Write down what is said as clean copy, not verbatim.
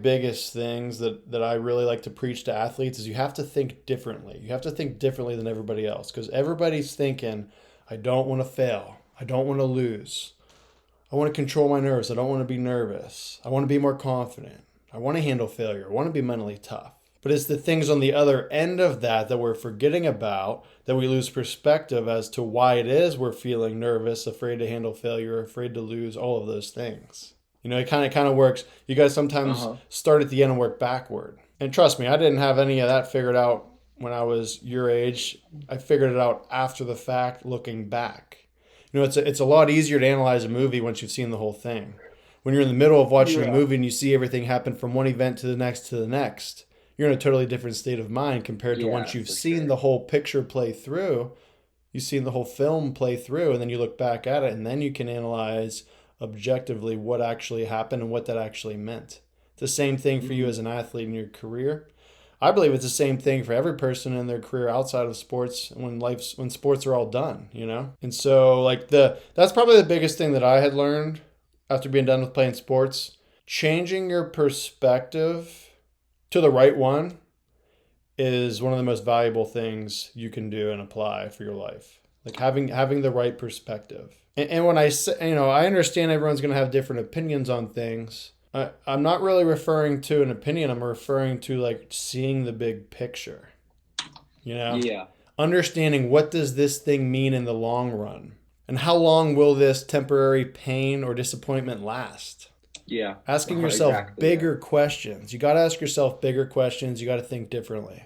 Biggest things that I really like to preach to athletes is you have to think differently. You have to think differently than everybody else because everybody's thinking, I don't want to fail. I don't want to lose. I want to control my nerves. I don't want to be nervous. I want to be more confident. I want to handle failure. I want to be mentally tough. But it's the things on the other end of that that we're forgetting about, that we lose perspective as to why it is we're feeling nervous, afraid to handle failure, afraid to lose, all of those things. It kind of works. You guys sometimes Uh-huh. start at the end and work backward. And trust me, I didn't have any of that figured out when I was your age. I figured it out after the fact, looking back. It's a lot easier to analyze a movie once you've seen the whole thing. When you're in the middle of watching a Yeah. movie and you see everything happen from one event to the next to the next, you're in a totally different state of mind compared to Yeah, once you've for seen sure. the whole picture play through, you've seen the whole film play through, and then you look back at it, and then you can analyze objectively what actually happened and what that actually meant. It's the same thing for you Hmm. as an athlete in your career. I believe it's the same thing for every person in their career outside of sports when sports are all done. And so like the that's probably the biggest thing that I had learned after being done with playing sports. Changing your perspective to the right one is one of the most valuable things you can do and apply for your life. Like having the right perspective. And when I say, I understand everyone's going to have different opinions on things. I'm not really referring to an opinion. I'm referring to like seeing the big picture. You know, Yeah. understanding what does this thing mean in the long run, and how long will this temporary pain or disappointment last? Yeah. Asking yourself Exactly. Yeah. bigger questions. You got to ask yourself bigger questions. You got to think differently.